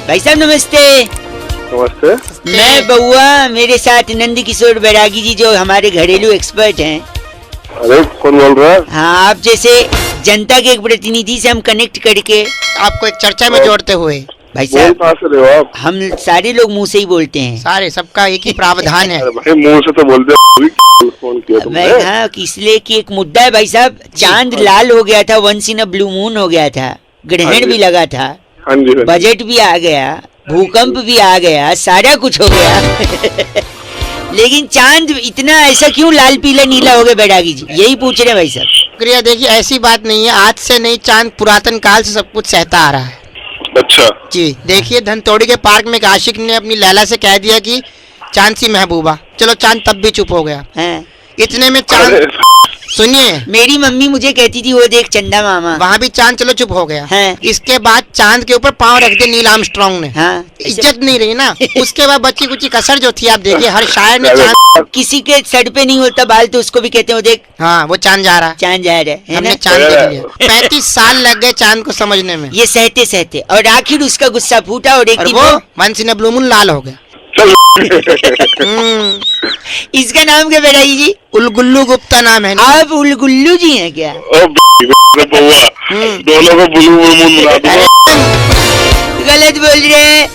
भाई साहब नमस्ते। नमस्ते। मैं बउआ, मेरे साथ नंद किशोर बैरागी जी जो हमारे घरेलू एक्सपर्ट हैं। अरे कौन बोल रहा है? हाँ, आप जैसे जनता के एक प्रतिनिधि से हम कनेक्ट करके आपको एक चर्चा में जोड़ते हुए। भाई बोल साहब कहाँ से रहे हो आप? हम सारे लोग मुंह से ही बोलते हैं। सारे सबका एक ही प्रावधान है। अरे भाई मुंह से तो बोलते हो, फोन किया तुमने? मैं हाँ, इसलिए कि एक मुद्दा है भाई साहब। चांद लाल हो गया था, once in a blue moon हो गया था, ग्रहण भी लगा था, हाँ जी, हाँ जी। बजट भी आ गया, भूकंप भी आ गया, सारा कुछ हो गया लेकिन चांद इतना ऐसा क्यों लाल पीला नीला हो गया बैरागी जी, यही पूछ रहे हैं भाई साहब। शुक्रिया। देखिए ऐसी बात नहीं है, आज से नहीं, चांद पुरातन काल से सब कुछ सहता आ रहा है। अच्छा जी देखिए, धनतोड़ी के पार्क में एक आशिक ने अपनी लैला से कह दिया कि चांद सी महबूबा। चलो चांद तब भी चुप हो गया। हाँ। इतने में चांद, सुनिए, मेरी मम्मी मुझे कहती थी वो देख चंदा मामा, वहाँ भी चांद चलो चुप हो गया। हाँ। इसके बाद चांद के ऊपर पाँव रख दिया नील आर्मस्ट्रांग ने। हाँ। इज्जत नहीं रही ना। उसके बाद बच्ची कुची कसर जो थी, आप देखिए हर शायर ने चांद, किसी के सर पे नहीं होता बाल तो उसको भी कहते हो देख हाँ वो चांद जा रहा है, चांद जा रहा है हमने ना? चांद देख लिया। 35 साल लग गए चांद को समझने में। ये सहते सहते और आखिर उसका गुस्सा फूटा और एक और दिन वो वो once in a blue moon लाल हो गया। चल इसका नाम क्या बैरागी जी? उलगुल्लू गुप्ता नाम है। आप उलगुल्लू जी हैं क्या? ओ बउआ, दोनों को ब्लू मून बना दूंगा। गलत बोल रहे हैं,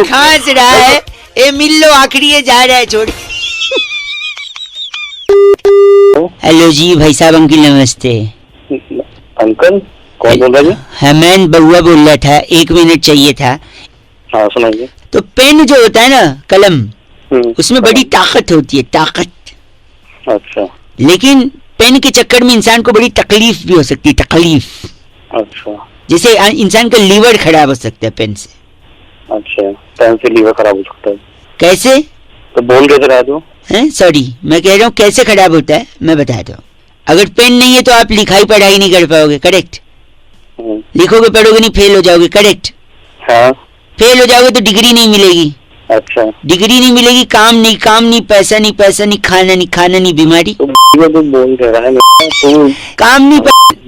खांस रहा है। ए मिल लो, आखिरी है, जा रहा है, छोड़। हेलो जी भाई साहब, अंकिल नमस्ते। अंकल कौन बोल रहा है? हाँ, मैं बउआ बोल रहा था, 1 मिनट चाहिए था। हाँ सुनाइए। तो पेन जो होता है ना, कलम, उसमें बड़ी ताकत होती है, ताकत। अच्छा लेकिन पेन के चक्कर में इंसान को बड़ी तकलीफ भी हो सकती है, तकलीफ। अच्छा जैसे इंसान का लीवर खराब हो सकता है पेन से। अच्छा, पेन से लीवर खराब हो सकता है? कैसे? तो बोल कैसे रहा तू? हैं? सॉरी, मैं कह रहा हूँ कैसे खराब होता है, मैं बताता हूँ। अगर पेन नहीं है तो आप लिखाई पढ़ाई नहीं कर पाओगे, करेक्ट? लिखोगे पढ़ोगे नहीं, फेल हो जाओगे, करेक्ट? हाँ। फेल हो जाओगे तो डिग्री नहीं मिलेगी। अच्छा, डिग्री नहीं मिलेगी, काम नहीं, काम नहीं, पैसा नहीं, पैसा नहीं, खाना नहीं, खाना नहीं, बीमारी। तो बोल रहा है तू, काम नहीं,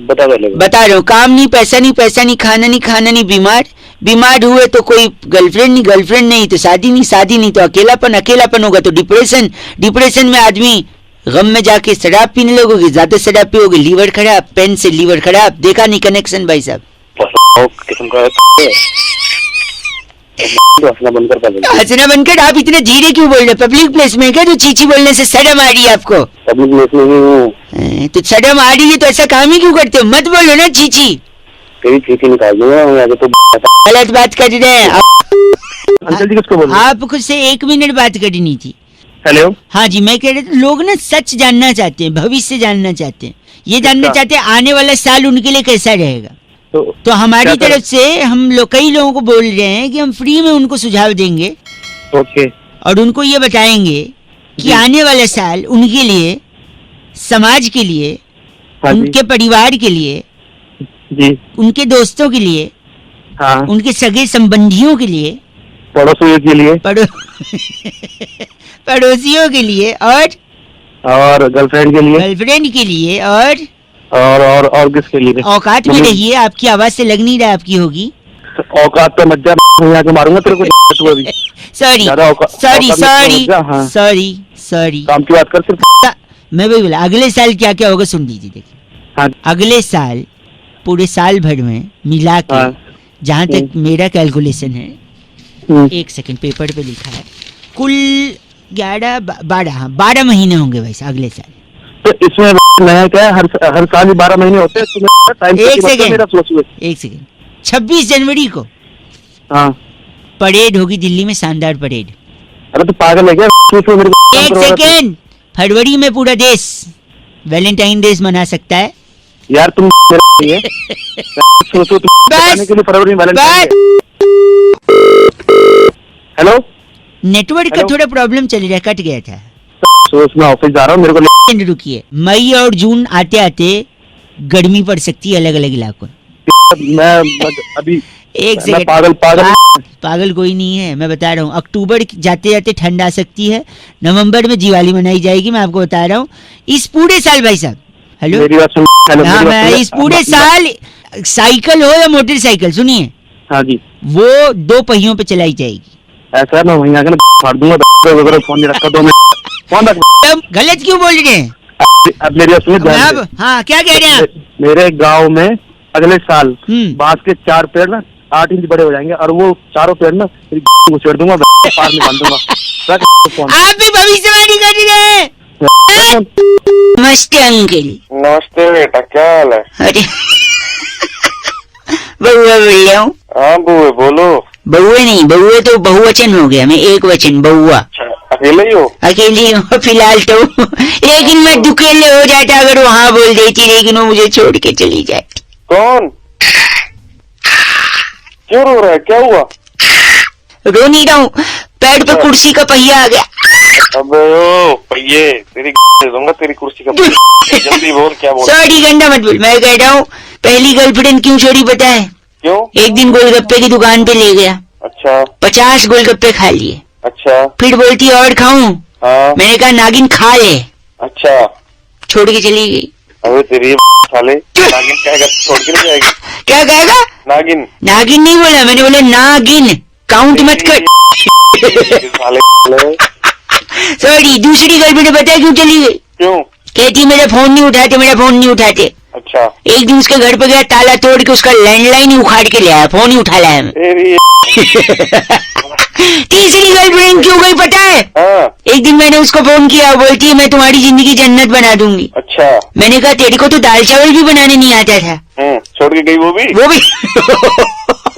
बता पहले। बता रहा हूँ, काम नहीं, पैसा नहीं, पैसा नहीं, खाना नहीं, खाना नहीं, बीमार। बीमार हुए तो कोई गर्लफ्रेंड नहीं, गर्लफ्रेंड नहीं तो शादी नहीं, शादी नहीं तो अकेलापन, अकेलापन होगा तो डिप्रेशन, डिप्रेशन में आदमी गम में जाके शराब पीने लगोगे, ज्यादा शराब पियोगे, लीवर खराब, पेन से लीवर खराब। देखा नहीं कनेक्शन भाई साहब? किस्म का हंसना बंद कर पहले। हंसना बनकर आप इतने धीरे क्यों बोल रहे? पब्लिक प्लेस में क्या जो चीची बोलने से शर्म आ रही है आपको? पब्लिक प्लेस में ही हूँ। तो शर्म आ रही है तो ऐसा काम ही क्यों करते हो? मत बोलो ना चीची। तेरी चीची निकाल दूंगा तो। गलत बात कर रहे हैं अंकल जी किसको बोल रहे हैं? आपको से 1 मिनट बात करनी थी। हेलो। हाँ जी, मैं कह रहा था, लोग ना सच जानना चाहते हैं, भविष्य जानना चाहते हैं, ये जानना चाहते हैं आने वाला साल उनके लिए कैसा रहेगा। तो हमारी तरफ से हम लोग कई लोगों को बोल रहे हैं कि हम फ्री में उनको सुझाव देंगे। ओके। और उनको ये बताएंगे कि आने वाला साल उनके लिए, समाज के लिए, उनके परिवार के लिए जी, उनके दोस्तों के लिए, हाँ, उनके सगे संबंधियों के लिए, पड़ोसियों के लिए, पड़ोसियों के लिए, और गर्लफ्रेंड के लिए, गर्लफ्रेंड के लिए, और किसके लिए? औकात में रहिए, आपकी आवाज से लग नहीं रहा आपकी होगी। औकात पे मत जा, यहाँ के मारूंगा तेरे को तू अभी। Sorry sorry sorry sorry sorry, काम की बात कर सिर्फ। मैं वही बोला, अगले साल क्या क्या होगा सुन लीजिए। देखिए, हाँ। अगले साल पूरे साल भर में मिला के, हाँ। जहाँ तक मेरा कैलकुलेशन है, 1 सेकंड पेपर पे लिखा है, कुल 12 महीने होंगे वैसे अगले साल। तो इसमें नया क्या है? हर साल ही 12 महीने होते हैं। एक सेकंड, 26 जनवरी को हाँ परेड होगी दिल्ली में, शानदार परेड। अरे तो पागल है क्या? 1 सेकंड, फरवरी में पूरा देश वैलेंटाइन डे मना सकता है यार। तुम सोचो बताने के लिए फरवरी में हेलो, नेटवर्क का थोड़ा प्रॉब्लम चल रहा है, कट गया था। सोच मैं ऑफिस जा रहा हूँ, मेरे को रुकिए, मई और जून आते आते गर्मी पड़ सकती है अलग अलग इलाकों में। मैं अभी 1 सेकंड, पागल कोई नहीं है, मैं बता रहा हूँ। अक्टूबर जाते जाते ठंड आ सकती है, नवंबर में दिवाली मनाई जाएगी, मैं आपको बता रहा हूँ। इस पूरे साल भाई साहब, हेलो, मेरी बात सुन। हाँ, मैं इस पूरे साल साइकिल हो या मोटरसाइकिल, सुनिए, हाँ जी। वो 2 पहियों पे चलाई जाएगी। ऐसा है, मैं वहीं आके ना फाड़ दूंगा। फोन नहीं रखा 2 मिनट, फोन रख। अब गलत क्यों बोल रहे हैं? अब मेरी बात सुनिए ध्यान अब हाँ, क्या कह रहे हैं आप? मेरे गांव में अगले साल हम्म। बांस के 4 पेड़ ना 8 इंच बड़े हो जाएंगे, और वो चारों पेड़ ना छेड़ दूंगा, पार में बांध दूंगा। रख फोन। आप भी भविष्यवाणी कर रहे हैं। नमस्ते अंकल। नमस्ते बेटा, क्या हाल है? अरे बउआ बोल रहा हूँ। हाँ बुए बोलो। बउए नहीं, बउए तो बहुवचन हो गया, मैं एक वचन बउआ। अच्छा, अकेले ही हो? अकेली हूँ फिलहाल तो, लेकिन मैं दुकेले हो जाता अगर वो हाँ बोल देती, लेकिन वो मुझे छोड़ के चली जाती। कौन? क्यों रो रहा है, क्या हुआ? रो नहीं रहा हूँ, पैर पे कुर्सी का पहिया आ गया। अबे ओ पहिए, तेरी दे दूंगा तेरी कुर्सी का पहिया। जल्दी बोल, क्या बोल? सॉरी गंदा मत बोल। मैं कह रहा हूँ पहली गर्लफ्रेंड क्यों छोड़ी पता है? क्यों? एक दिन गोलगप्पे की दुकान पे ले गया, अच्छा 50 गोलगप्पे खा लिए, अच्छा। फिर बोलती और खाऊं? हाँ मैंने कहा नागिन खा ले, अच्छा। छोड़ के चली गई। अबे तेरी साले, नागिन कहेगा छोड़ के नहीं जाएगी? क्या कहेगा? नागिन। नागिन नहीं बोला मैंने, बोला नागिन, काउंट मत कर। साले। सॉरी। दूसरी गर्लफ्रेंड बताया क्यों चली गई? क्यों? कहती मेरा फोन नहीं उठाते, मेरा फोन नहीं उठाते। अच्छा। एक दिन उसके घर पे गया, ताला तोड़ के उसका लैंडलाइन ही उखाड़ के ले आया, फोन ही उठा लाया मैं। तेरी तीसरी गर्लफ्रेंड क्यों गई पता है? हाँ एक दिन मैंने उसको फोन किया, बोलती है मैं तुम्हारी जिंदगी जन्नत बना दूंगी। अच्छा। मैंने कहा तेरे को तो दाल चावल भी बनाने नहीं आता था। छोड़ के गई वो भी?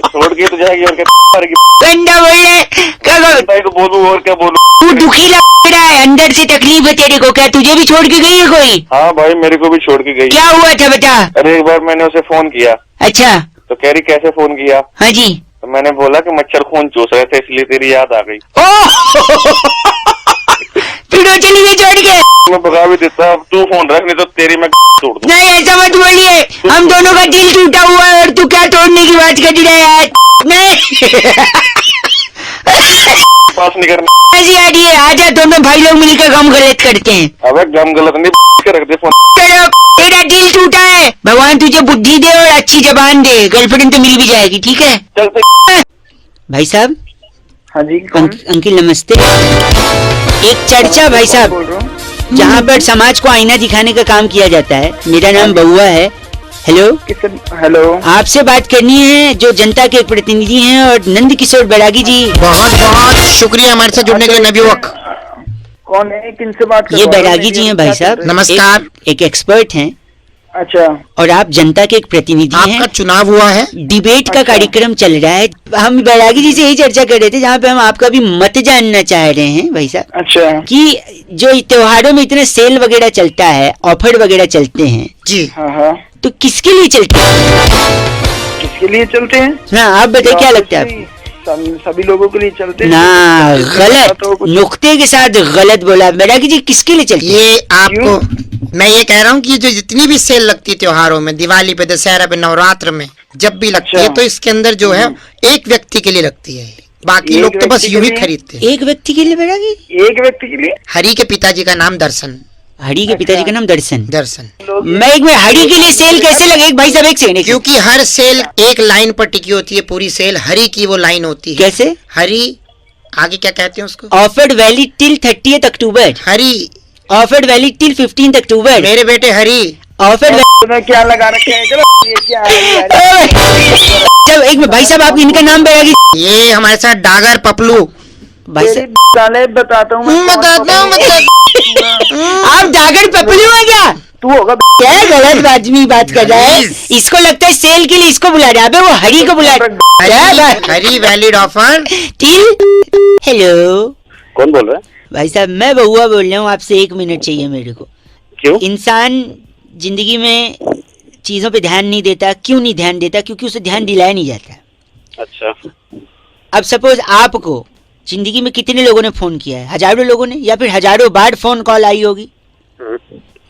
छोड़ के तो जाएगी और क्या गंदा बोल रहा है। क्या तो बोलूं और क्या बोलूं? तू दुखी लग रहा है, अंदर से तकलीफ है तेरे को। क्या तुझे भी छोड़ के गई है कोई? हाँ भाई, मेरे को भी छोड़ के गई। क्या हुआ था बता। अरे एक बार मैंने उसे फोन किया, अच्छा तो कह रही कैसे फोन किया? हाँ जी। तो मैंने बोला कि मच्छर खून चूस रहे थे इसलिए तेरी याद आ गई। फिर वो चली गई छोड़ के। मैं भगा भी देता, अब तू फोन रख, नहीं तो तेरी मैं तोड़ दूं। नहीं ऐसा मत बोलिए, हम दोनों का दिल टूटा हुआ है और तू क्या तोड़ने की बात कर रहा है यार। नहीं पास नहीं करना। ऐसी आ रही है, आजा दोनों भाई लोग मिलकर गम गलत करते हैं। अबे गम गलत नहीं के रख दे फोन। चलो तेरा दिल टूटा है, भगवान तुझे बुद्धि दे और अच्छी जबान दे, गर्लफ्रेंड तो मिल भी जाएगी, ठीक है? चलते। भाई साहब। हाँ जी। अंकिल नमस्ते। एक चर्चा भाई साहब, जहाँ पर समाज को आईना दिखाने का काम किया जाता है। मेरा नाम बउआ है। हेलो। हेलो। आपसे बात करनी है, जो जनता के प्रतिनिधि हैं, और नंद किशोर बैरागी जी। बहुत बहुत शुक्रिया हमारे साथ जुड़ने के लिए नवयुवक। कौन है, किनसे बात कर? ये बैरागी जी हैं भाई साहब। नमस्कार। एक एक्सपर्ट हैं, अच्छा। और आप जनता के एक प्रतिनिधि हैं। आपका चुनाव हुआ है, डिबेट का कार्यक्रम चल रहा है। हम बैरागी जी से यही चर्चा कर रहे थे, जहाँ पे हम आपका भी मत जानना चाह रहे हैं भाई साहब, अच्छा। कि जो त्योहारों में इतने सेल वगैरह चलता है, ऑफर वगैरह चलते हैं, जी हाँ हाँ। तो किसके लिए चलते हैं? किसके लिए चलते हैं? हाँ आप बताइए, क्या लगता है आपको? सभी लोगों के लिए चलते हैं। ना, गलत, नुक्ते के साथ गलत बोला बैरागी जी। किसके लिए चलते हैं? ये आपको मैं ये कह रहा हूँ कि जो जितनी भी सेल लगती है त्योहारों में, दिवाली पे, दशहरा पे, नवरात्र में, जब भी लगती है, तो इसके अंदर जो है एक व्यक्ति के लिए लगती है, बाकी लोग तो बस यूं ही खरीदते हैं। एक व्यक्ति के लिए बैरागी? एक व्यक्ति के लिए। हरि के पिताजी का नाम दर्शन। हरि के पिताजी का नाम दर्शन। दर्शन। मैं एक मिनट, हरि के लिए सेल कैसे लगे भाई साहब? एक सेकंड। क्योंकि हर सेल एक लाइन पर टिकी होती है, पूरी सेल हरि की वो लाइन होती है। कैसे? हरि आगे क्या कहते हैं उसको? ऑफर्ड वैलिड टिल 30 अक्टूबर। हरि ऑफर्ड वैलिड टिल 15 अक्टूबर। मेरे बेटे हरि। ऑफर्ड में क्या लगा रखे हैं? ये क्या है? जब एक मिनट भाई साहब, आप इनका नाम बैरागी? ये हमारे साथ डागर पपलू। भाई साहब साले बताता हूँ मैं। बताता हूँ आप डागर पपलू है क्या? तू होगा। क्या गलत आदमी बात कर रहा है। इसको लगता है सेल के लिए इसको बुला रहा है, अबे वो हरि को बुला रहा है। Hari valid offer till. Hello कौन बोल रहा है? भाई साहब, मैं बउआ बोल रहा हूँ। आपसे 1 मिनट चाहिए मेरे को। क्यों? इंसान जिंदगी में चीजों पे ध्यान नहीं देता। क्यों नहीं ध्यान देता? क्योंकि उसे ध्यान दिलाया नहीं जाता। अच्छा। अब सपोज आपको जिंदगी में कितने लोगों ने फोन किया है? हजारों लोगों ने, या फिर हजारों बार फोन कॉल आई होगी,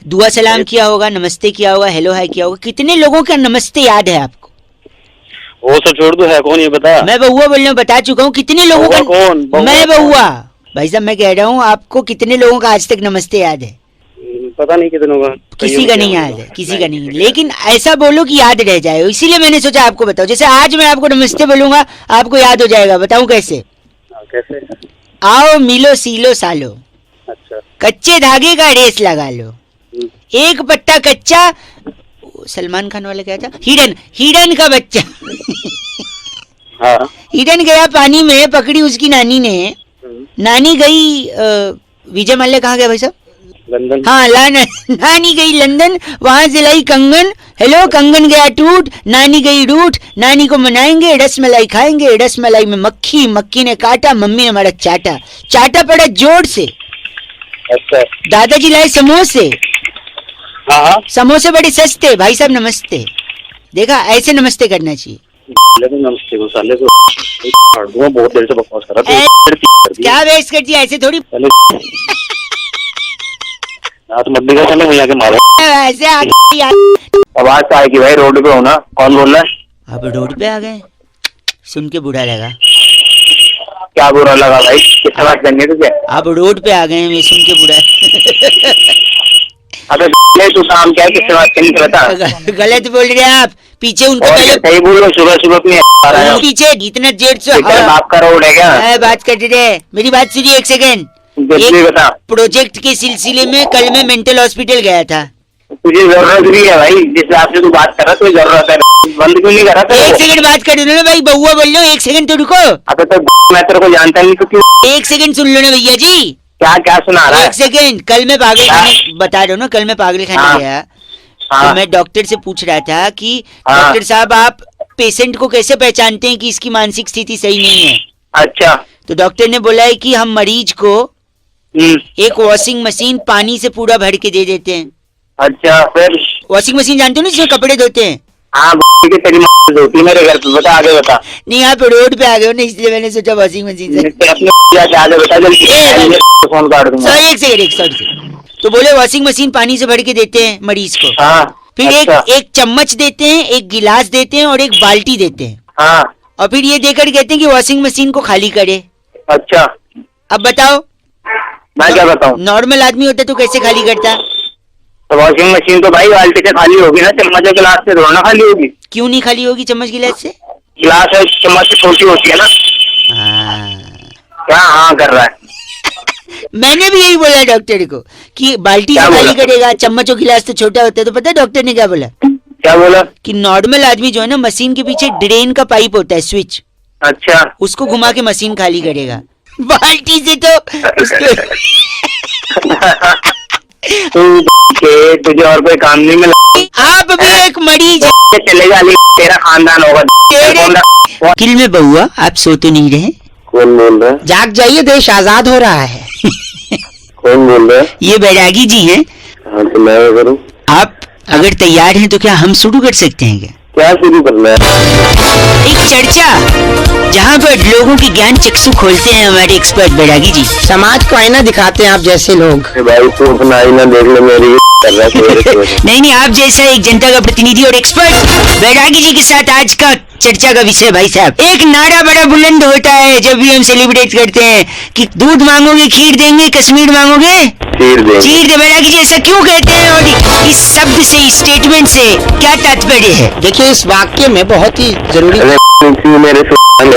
दुआ सलाम किया होगा, नमस्ते किया होगा, हेलो हाय किया होगा। कितने लोगों का नमस्ते याद है आपको? वो सब छोड़ दो, है कौन ये बता। मैं बउआ बोल रहा हूँ, बता चुका हूँ। कितने लोगों का? कौन? मैं बउआ। भाई साहब मैं कह रहा हूँ, आपको कितने लोगों का आज तक नमस्ते याद है? पता नहीं कितनों का, किसी का नहीं याद है, किसी का नहीं, लेकिन ऐसा बोलो कि याद रह जाए, इसीलिए मैंने सोचा आपको बताओ। जैसे आज मैं आपको नमस्ते बोलूंगा, आपको याद हो जाएगा। बताऊं कैसे? कैसे? आओ मिलो सीलो सालो, अच्छा। कच्चे धागे का रेस लगा लो, एक पट्टा कच्चा, सलमान खान वाला क्या था, हिरन का बच्चा हाँ। हिरन गया पानी में, पकड़ी उसकी नानी ने, नानी गई विजय माल्या कहाँ गया भाई साहब? लंदन। हाँ नानी गई लंदन, वहां से लाई कंगन, हेलो कंगन गया टूट, नानी गई रूठ, नानी को मनाएंगे, रसमलाई खाएंगे, रसमलाई में मक्खी, मक्खी ने काटा, मम्मी ने हमारा चाटा, चाटा पड़ा जोर से, अच्छा। दादाजी लाए समोसे, हाँ हाँ। समोसे बड़े सस्ते, भाई साहब नमस्ते। देखा, ऐसे नमस्ते करना चाहिए। नमस्ते को साले को फाड़ दूंगा, बहुत देर से बकवास कर रहा था। क्या वेस्ट करती है, ऐसे थोड़ी रात मत दिखा, चलो भैया के मारो ऐसे आवाज तो आएगी भाई, रोड पे हो ना, कौन बोल रहा है? अब रोड पे आ गए, सुन के बुरा लगा। क्या बुरा लगा भाई, किससे बात करनी है तुझे? अब रोड पे आ गए, मैं सुन के बुरा अबे तू काम क्या है, किससे बात करनी बता? गलत बोल रहे हैं आप, पीछे उनका और पहले सही बोलो, सुबह सुबह अपनी आ रहा है। पीछे इतना जेट से बाप का रोड है क्या? मैं बात कर रहे, मेरी बात सुनिए एक सेकेंड। जल्दी बता। प्रोजेक्ट के सिलसिले में कल मैं मेंटल हॉस्पिटल गया था। तुझे जरूरत भी है भाई, जिस हिसाब से तू बात कर रहा, तुझे जरूरत है, बंद क्यों नहीं कर रहा? एक सेकंड बात कर रहे हो ना भाई, बउआ बोल लो, एक सेकंड तो रुको। अब तो मैं तेरे को जानता नहीं तो क्यों? एक सेकंड सुन लो ना भैया जी, क्या क्या सुना रहा है? एक सेकंड। कल मैं पागल खाने बता रहा हूँ ना, कल मैं पागल खाने हाँ। गया, हाँ। तो मैं डॉक्टर से पूछ रहा था कि हाँ। डॉक्टर साहब आप पेशेंट को कैसे पहचानते हैं कि इसकी मानसिक स्थिति सही नहीं है? अच्छा। तो डॉक्टर ने बोला है कि हम मरीज को हम्म। एक वॉशिंग मशीन पानी से पूरा भर के दे देते हैं। अच्छा, फिर? वॉशिंग मशीन जानते हो ना, जिसमें कपड़े धोते हैं? हाँ, की तेरी होती है मेरे घर पे, बता आगे बता। नहीं, आप रोड पे आ गए हो ना, इसलिए मैंने सोचा वॉशिंग मशीन से। अपने आगे बता जल्दी, फोन काट दूंगा। सॉरी, एक सेकंड, सॉरी। तो बोले वॉशिंग मशीन पानी से भर के देते हैं मरीज को। हाँ। फिर अच्छा। एक चम्मच देते हैं, एक गिलास देते हैं और एक बाल्टी देते हैं, हाँ। और फिर ये देकर कहते हैं कि वॉशिंग मशीन को खाली करे। अच्छा, अब बताओ, मैं क्या बताऊँ? नॉर्मल आदमी होता तो कैसे खाली करता? तो वॉशिंग मशीन तो भाई बाल्टी से खाली होगी ना, चम्मच और गिलास से थोड़ा ना खाली होगी। क्यों नहीं खाली होगी चम्मच गिलास से? गिलास और चम्मच से छोटी होती है ना। क्या हाँ कर रहा है? मैंने भी यही बोला डॉक्टर को कि बाल्टी से क्या खाली बोला? करेगा, चम्मच और गिलास तो छोटा होता है। तो पता है डॉक्टर ने क्या बोला? क्या बोला? कि नॉर्मल आदमी जो है ना, मशीन के पीछे ड्रेन का पाइप होता है, स्विच, अच्छा। उसको घुमा के मशीन खाली करेगा, बाल्टी से तो उसके तुझे और कोई काम नहीं मिला? आप भी एक मरीज हैं। चलेगा, तेरा खानदान होगा। किल में बउआ, आप सो तो नहीं रहे? कौन बोल रहा है? जाग जाइए, देश आजाद हो रहा है। कौन बोल रहा है? ये बैरागी जी हैं। हाँ, तो मैं करूँ? आप अगर तैयार हैं तो क्या हम शुरू कर सकते हैं? क्या शुरू करना है? एक चर्चा जहाँ पर लोगों की ज्ञान चक्षु खोलते हैं हमारे एक्सपर्ट बैरागी जी। समाज को आईना दिखाते हैं आप जैसे लोग। भाई तू अपना आईना देख ले, मेरी कर रहा है। नहीं, आप जैसा एक जनता का प्रतिनिधि और एक्सपर्ट बैरागी जी के साथ आज का चर्चा का विषय भाई साहब, एक नारा बड़ा बुलंद होता है जब भी हम सेलिब्रेट करते हैं कि दूध मांगोगे खीर देंगे, कश्मीर मांगोगे चीर दे। बैरागी जी ऐसा क्यों कहते हैं, और इस शब्द से, इस स्टेटमेंट से क्या तात्पर्य है? देखिए, इस वाक्य में बहुत ही जरूरी, मेरे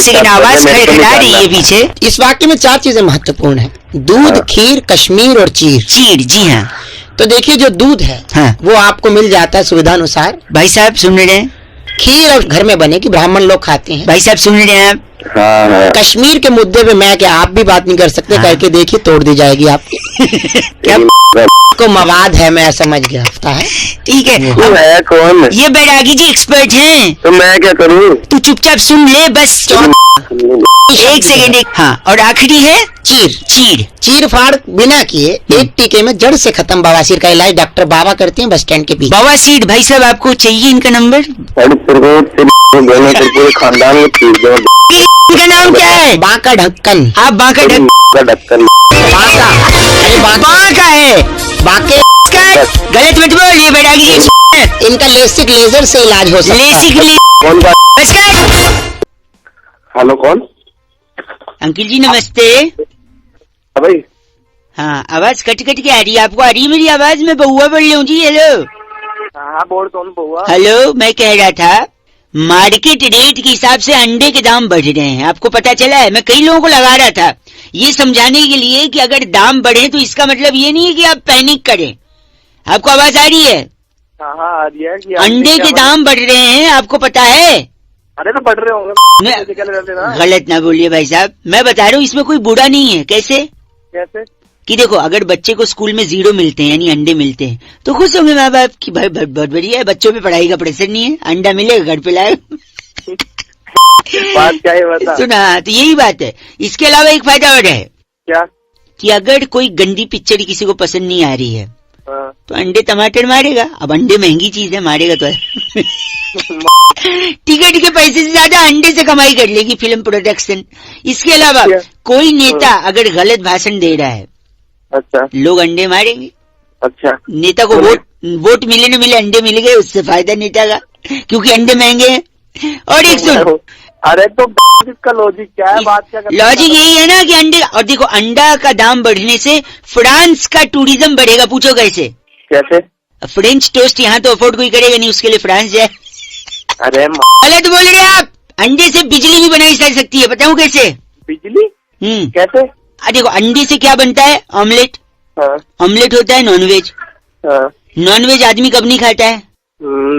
सेकंड आवाज खड़खड़ा रही है पीछे। इस वाक्य में 4 चीजें महत्वपूर्ण है: दूध, खीर, कश्मीर और चीर। चीर, जी हाँ। तो देखिए, जो दूध है हाँ। वो आपको मिल जाता है सुविधा अनुसार। भाई साहब सुन रहे हैं? खीर अब घर में बने की ब्राह्मण लोग खाते हैं। भाई साहब सुन रहे हैं आप? हाँ। कश्मीर के मुद्दे पे मैं क्या आप भी बात नहीं कर सकते? हाँ। करके देखिए, तोड़ दी जाएगी आपकी। क्या को मवाद है, मैं समझ गया है। ठीक है, तू है कौन? ये बैरागी जी एक्सपर्ट हैं, तो मैं क्या करूँ? तू चुपचाप सुन ले बस। एक सेकेंड, एक हाँ, और आखिरी है चीर। चीर। चीर फाड़ बिना किए एक टीके में जड़ से खत्म बवासीर का इलाज डॉक्टर बाबा करते हैं बस स्टैंड के पीछे। बवासीर। भाई साहब आपको चाहिए इनका नंबर? पूरे खानदान में इनका नाम क्या है? बांका ढक्कन। आप बांका ढक्कन बांका, अरे बांका है, बांके। गलत मत बोल, ये बैरागी जी इनका लेसिक लेजर से इलाज हो सकता है। लेसिकली। कौन बात? हेलो, कौन? अंकिल जी नमस्ते। हाँ भाई। हाँ, आवाज कट कट के आ रही है। आपको आ रही है मेरी आवाज? मैं बहुआ बोल रही हूँ जी। हेलो हाँ बोल कौन बहुआ? हेलो, मैं कह रहा था मार्केट रेट के हिसाब से अंडे के दाम बढ़ रहे हैं, आपको पता चला है? मैं कई लोगों को लगा रहा था ये समझाने के लिए कि अगर दाम बढ़े तो इसका मतलब ये नहीं है कि आप पैनिक करें। आपको आवाज आ रही है? हाँ आ रही है कि अंडे के दाम बढ़ रहे हैं, आपको पता है? अरे तो बढ़ रहे होंगे। गलत ना बोलिए भाई साहब, मैं बता रहा हूँ इसमें कोई बुरा नहीं है। कैसे? कैसे? कि देखो, अगर बच्चे को स्कूल में 0 मिलते हैं यानी अंडे मिलते हैं तो खुश होंगे माँ बाप कि भाई बहुत बढ़िया है, बच्चों पे पढ़ाई का प्रेशर नहीं है, अंडा मिलेगा घर पे लाएगा। बात क्या है बता? सुना, तो यही बात है। इसके अलावा एक फायदा और है। क्या? कि अगर कोई गंदी पिक्चर किसी को पसंद नहीं आ रही है हाँ। तो अंडे टमाटर मारेगा। अब अंडे महंगी चीज है, मारेगा तो टिकट के पैसे से ज्यादा अंडे से कमाई कर लेगी फिल्म प्रोडक्शन। इसके अलावा कोई नेता अगर गलत भाषण दे रहा है, अच्छा, लोग अंडे मारेंगे। अच्छा, नेता को वोट मिले न मिले अंडे मिल गए, उससे फायदा नेता का, क्योंकि अंडे महंगे हैं। और एक सुन, अरे तो इसका लॉजिक क्या है? बात क्या? लॉजिक यही है ना कि अंडे, और देखो अंडा का दाम बढ़ने से फ्रांस का टूरिज्म बढ़ेगा। पूछो कैसे? कैसे? फ्रेंच टोस्ट यहाँ तो अफोर्ड कोई करेगा नहीं, उसके लिए फ्रांस जाए। अरे गलत बोल रहे आप। अंडे से बिजली भी बनाई जा सकती है, बताऊं कैसे? बिजली? कैसे? देखो, अंडे से क्या बनता है? ऑमलेट। हाँ। ऑमलेट होता है नॉनवेज। हाँ। नॉनवेज आदमी कब नहीं खाता है?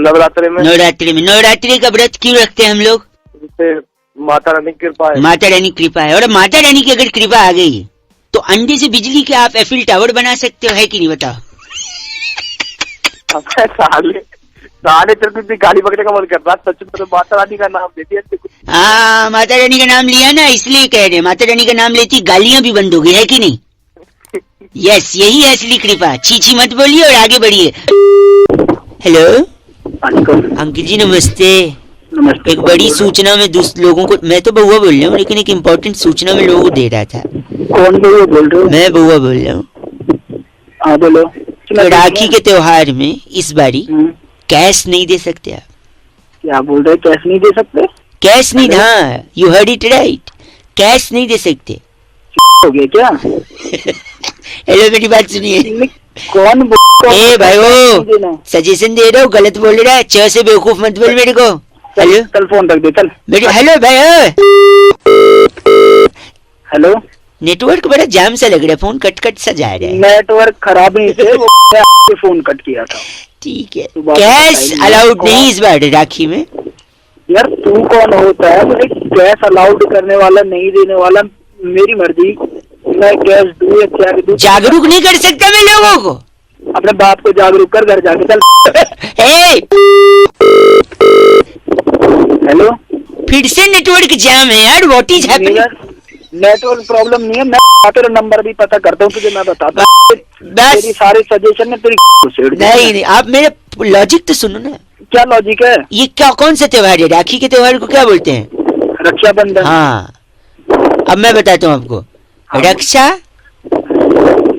नवरात्रि में। नवरात्रि में। नवरात्रि का व्रत क्यों रखते हैं हम लोग? माता रानी की कृपा है। माता रानी कृपा है। और माता रानी की अगर कृपा आ गई तो अंडे से बिजली के आप एफिल टावर बना सकते हो, है कि नहीं? बताओ। साले चलती गाड़ी पकड़ने का मन कर रहा। सच में माता रानी का नाम ले दिया। हाँ, माता रानी का नाम लिया ना, इसलिए कह रहे। माता रानी का नाम लेती गालियां भी बंद हो गई, है कि नहीं? यस, यही है असली कृपा। चीची मत बोलिए और आगे बढ़िए। हेलो अंकिल जी, नमस्ते। नमस्ते। एक बड़ी सूचना में लोगों को, मैं तो बउआ बोल रहा हूँ लेकिन एक इम्पोर्टेंट सूचना में लोगों को दे रहा था। कौन बउआ बोल रहे हो? मैं बउआ बोल रहा हूँ। हाँ बोलो। राखी के त्योहार में इस बारी कैश नहीं दे सकते आप? क्या बोल रहे? कैश नहीं दे सकते? कैश नहीं, हाँ, you heard it right, cash नहीं दे सकते। हो गया क्या? हेलो, मेरी बात सुनिए। कौन ए भाई, वो सजेशन दे रहा हूँ, गलत बोल रहा है। च से बेवकूफ मत बोल मेरे को। हेलो, कल फोन रख दे कल। हेलो भाई। हेलो, नेटवर्क बड़ा जाम सा लग रहा है, फोन कट कट सा जा रहा है। नेटवर्क खराब नहीं थे, वो फोन कट किया था। ठीक है, कैश अलाउड नहीं इस बार राखी में। यार तू कौन होता है मुझे कैश अलाउड करने वाला, नहीं देने वाला? मेरी मर्जी, मैं कैश दूं या क्या दूं? जागरूक नहीं कर सकता मैं लोगों को? अपने बाप को जागरूक कर, घर जाके चल। हेलो, फिर से नेटवर्क जाम है यार, what is happening? Network problem नहीं है, मैं तेरा नंबर भी पता करता हूँ तुझे, मैं बताता हूँ। तेरी सारे सजेशन में तेरी नहीं, आप मेरे लॉजिक तो सुनो ना। क्या लॉजिक है? ये क्या, कौन सा त्योहार है? राखी के त्योहार को क्या बोलते हैं? रक्षाबंधन। हाँ, अब मैं बताता हूँ आपको। रक्षा,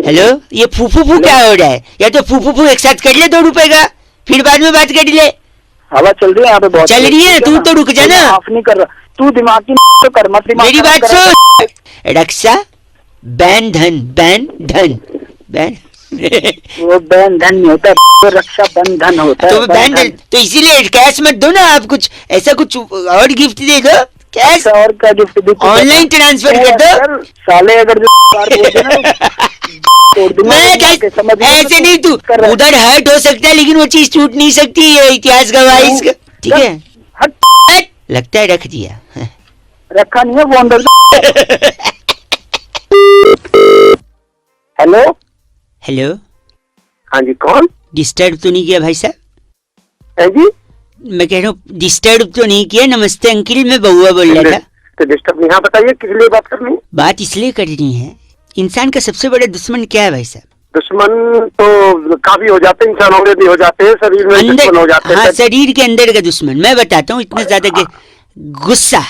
हेलो, ये फूफू क्या हो रहा है? या तो फूफू एक साथ कर ले 2 रुपए का, फिर बाद में बात कर ले। हवा चल रही है यहाँ पे, बहुत चल रही है। तू तो रुक जा ना, माफ नहीं कर रहा तू, दिमाग की तो कर मत। मेरी बात सुन। रक्षा बैन धन, बैन धन, बैन वो बैन धन नहीं होता, तो रक्षा बंधन होता है। तो बैन धन, तो इसीलिए कैश मत दो ना आप, कुछ ऐसा कुछ और गिफ्ट दे दो। कैश और क्या गिफ्ट दे? ऑनलाइन ट्रांसफर कर दो। साले अगर मैं ऐसे नहीं, तू उधर हर्ट हो सकता है लेकिन वो चीज टूट नहीं सकती, ये इतिहास गवाही इसका। ठीक है, हट, लगता है रख दिया। रखा नहीं है वो अंदर। हेलो हेलो, हाँ जी, कौन? डिस्टर्ब तो नहीं किया भाई साहब? है जी, मैं कह रहा हूँ डिस्टर्ब तो नहीं किया? नमस्ते अंकिल, मैं बउआ बोल रहा था। तो डिस्टर्ब नहीं। हाँ बताइए, किस लिए बात करनी? बात इसलिए करनी है, इंसान का सबसे बड़ा दुश्मन क्या है भाई साहब? दुश्मन तो काफी हो जाते हैं, इंसानों में भी हो जाते हैं, शरीर में दुश्मन हो जाते हैं। हाँ, शरीर के अंदर का दुश्मन। मैं बताता हूँ, इतना ज्यादा गुस्सा।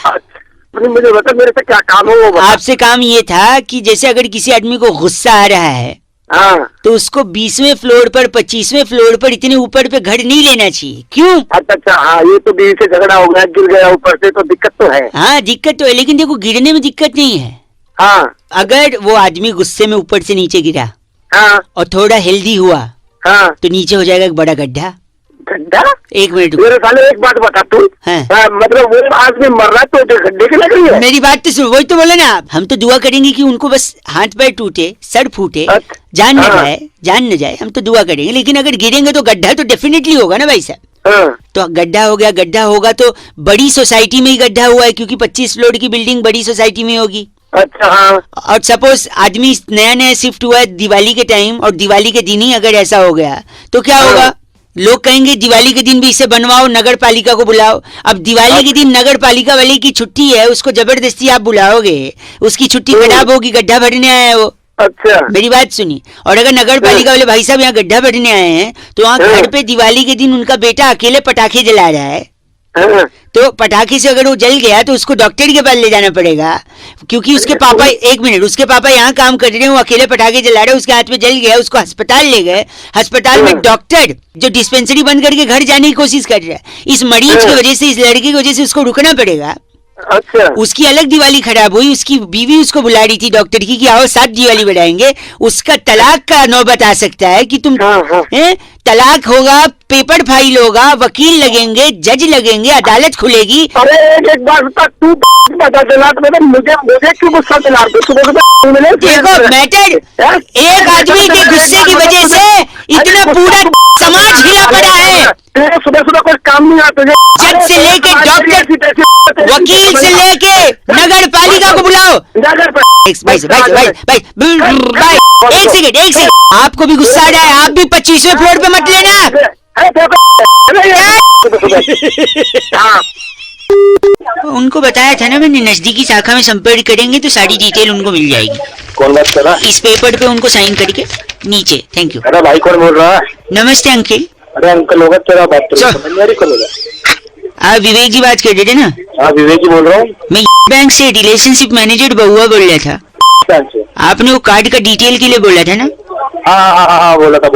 मुझे बता, मेरे से क्या काम हो? वो आपसे काम ये था कि जैसे अगर किसी आदमी को गुस्सा आ रहा है, हाँ, तो उसको 20वें फ्लोर पर, 25वें फ्लोर पर, इतने ऊपर पे घर नहीं लेना चाहिए। क्यों? अच्छा, हाँ, ये तो बीवी से झगड़ा हो गया, गिर गया ऊपर से, तो दिक्कत तो है। हाँ, दिक्कत तो है, लेकिन देखो गिरने में दिक्कत नहीं है। हाँ अगर वो आदमी गुस्से में ऊपर से नीचे गिरा हाँ और थोड़ा हेल्दी हुआ हाँ। तो नीचे हो जाएगा एक बड़ा गड्ढा। गड्ढा? 1 मिनट मेरे साले एक बात बता तू। हाँ। मतलब वो आदमी मर रहा तो गड्ढे की लग रही है। मेरी बात तो सुन, वही तो बोले ना आप, हम तो दुआ करेंगे कि उनको बस हाथ पैर टूटे, सर फूटे, जान न हाँ। जाए, जान न जाए, हम तो दुआ करेंगे। लेकिन अगर गिरेंगे तो गड्ढा तो डेफिनेटली होगा ना भाई साहब। हाँ। तो गड्ढा हो गया, गड्ढा होगा तो बड़ी सोसाइटी में ही गड्ढा हुआ है, क्योंकि 25 फ्लोर की बिल्डिंग बड़ी सोसाइटी में होगी। अच्छा हाँ। और सपोज आदमी नया नया शिफ्ट हुआ है दिवाली के टाइम, और दिवाली के दिन ही अगर ऐसा हो गया तो क्या होगा? लोग कहेंगे दिवाली के दिन भी इसे बनवाओ, नगर पालिका को बुलाओ। अब दिवाली के दिन नगर पालिका वाले की छुट्टी है, उसको जबरदस्ती आप बुलाओगे, उसकी छुट्टी खराब होगी, गड्ढा भरने आया है वो। अच्छा मेरी बात सुनिए। और अगर नगर पालिका वाले भाई साहब यहाँ गड्ढा भरने आए हैं तो वहाँ घर पे दिवाली के दिन उनका बेटा अकेले पटाखे जला रहा है, हाँ। तो पटाखे से अगर वो जल गया तो उसको डॉक्टर के पास ले जाना पड़ेगा, क्योंकि उसके पापा, 1 मिनट, उसके पापा यहाँ काम कर रहे हैं, वो अकेले पटाखे जला रहे हैं, उसके हाथ में जल गया, उसको अस्पताल ले गए, अस्पताल में डॉक्टर जो डिस्पेंसरी बंद करके घर जाने की कोशिश कर रहा है, इस मरीज की वजह से, इस लड़के की वजह से उसको रुकना पड़ेगा। अच्छा उसकी अलग दिवाली खराब हुई, उसकी बीवी उसको बुला रही थी डॉक्टर की कि आओ 7 दिवाली बढ़ाएंगे, उसका तलाक का नौबत आ सकता है कि तुम हाँ, हाँ। तलाक होगा, पेपर फाइल होगा, वकील लगेंगे, जज लगेंगे, अदालत खुलेगी। अरे एक बात बता, तू बता दिला तो मुझे क्यों गुस्सा दिला रहे हो? देखो मैटर, एक आदमी के गुस्से की वजह से इतना पूरा समाज हिला पड़ा है। तेरे सुबह सुबह कोई काम नहीं आता तुझे। जज से लेके डॉक्टर, वकील से लेके नगर पालिका को बुलाओ। नगर भाई एक सेकंड, आपको भी गुस्सा आ रहा है, आप भी 25वें फ्लोर पे मत लेना। उनको बताया था ना मैंने, नजदीकी शाखा में संपर्क करेंगे तो सारी डिटेल उनको मिल जाएगी। कौन बात कर रहा? इस पेपर पे उनको साइन करके नीचे। Thank you. अरे भाई कौन बोल रहा है? नमस्ते अंकिल। अरे अंकल होगा तेरा बात तो सर। समझ नहीं आ रही, कौन होगा? आप विवेक जी बात कर रहे थे ना? हाँ विवेक जी बोल रहा हूँ। मैं बैंक से रिलेशनशिप मैनेजर बहुआ बोल रहा था। आपने वो कार्ड का डिटेल के लिए बोला था ना? हाँ बोला था।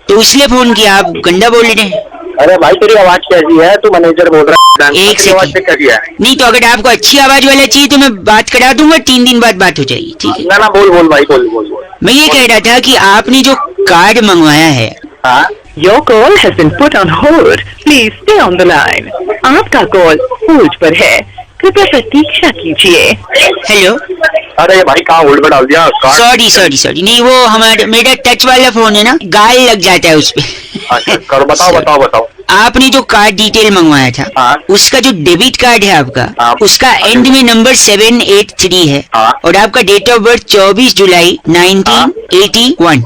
तो इसलिए फोन किया, आप गंदा बोल रहे हैं। अरे भाई तेरी आवाज कैसी है? तू मैनेजर बोल रहा है? एक सेकंड। नहीं तो अगर आपको अच्छी आवाज वाला चाहिए तो मैं बात करा दूंगा, 3 दिन बाद बात हो जाएगी, ठीक है? ना बोल भाई बोल। मैं ये कह रहा था कि आपने जो कार्ड मंगवाया है, हाँ Your call has been put on hold. Please stay on the line. आपका कॉल होल्ड पर है, कृपया प्रतीक्षा कीजिए। हेलो। अरे भाई कहाँ होल्ड पे डाल दिया? सॉरी, नहीं वो हमारा, मेरा टच वाला फोन है ना, गाल लग जाता है उस पे। अच्छा करो, बताओ। आपने जो कार्ड डिटेल मंगवाया था, हाँ। उसका जो डेबिट कार्ड है आपका, हाँ। उसका एंड में नंबर 783 है, हाँ। और आपका डेट ऑफ बर्थ 24 जुलाई 1981।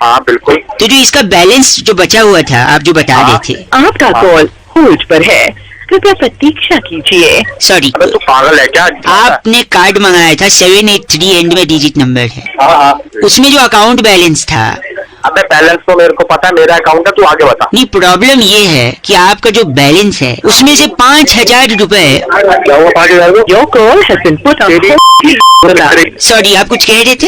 हाँ बिल्कुल। तो जो इसका बैलेंस जो बचा हुआ था, आप जो बता रहे थे। आपका कॉल होल्ड पर है, कृपया प्रतीक्षा कीजिए। सॉरी, अबे तू पागल है क्या? आपने कार्ड मंगाया था 783 एंड में डिजिट नंबर है, हाँ। उसमें जो अकाउंट बैलेंस था। अबे बैलेंस तो मेरे को पता है, मेरा अकाउंट है, तू आगे बता। नहीं, प्रॉब्लम ये है कि आपका जो बैलेंस है उसमें से 5000 रुपए। क्या हुआ 5000 को? Your call has been put on hold. Sorry, आप कुछ कह रहे थे?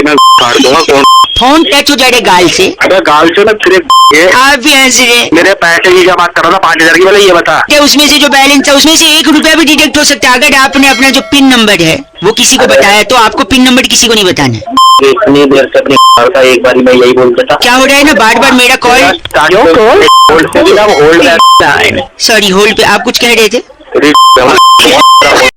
मैं काट दूंगा कौन? फोन टच हो जाए गाल से। अबे गाल से ना फिर आप भी हंस रहे। मेरे पैसे की क्या बात कर रहा था? 5000 की, वाले ये बता। क्या उसमें से जो बैलेंस था उसमें से 1 रुपया भी डिडक्ट हो सकता है? अगर आपने अपना जो पिन नंबर है वो किसी को बताया तो आपको पिन नंबर किसी को नहीं बताना है। इतनी देर से अपनी का एक बार मैं यही बोलता था। क्या हो रहा है ना, बार बार मेरा call. Your call hold line. Sorry, hold पे। आप कुछ कह रहे थे?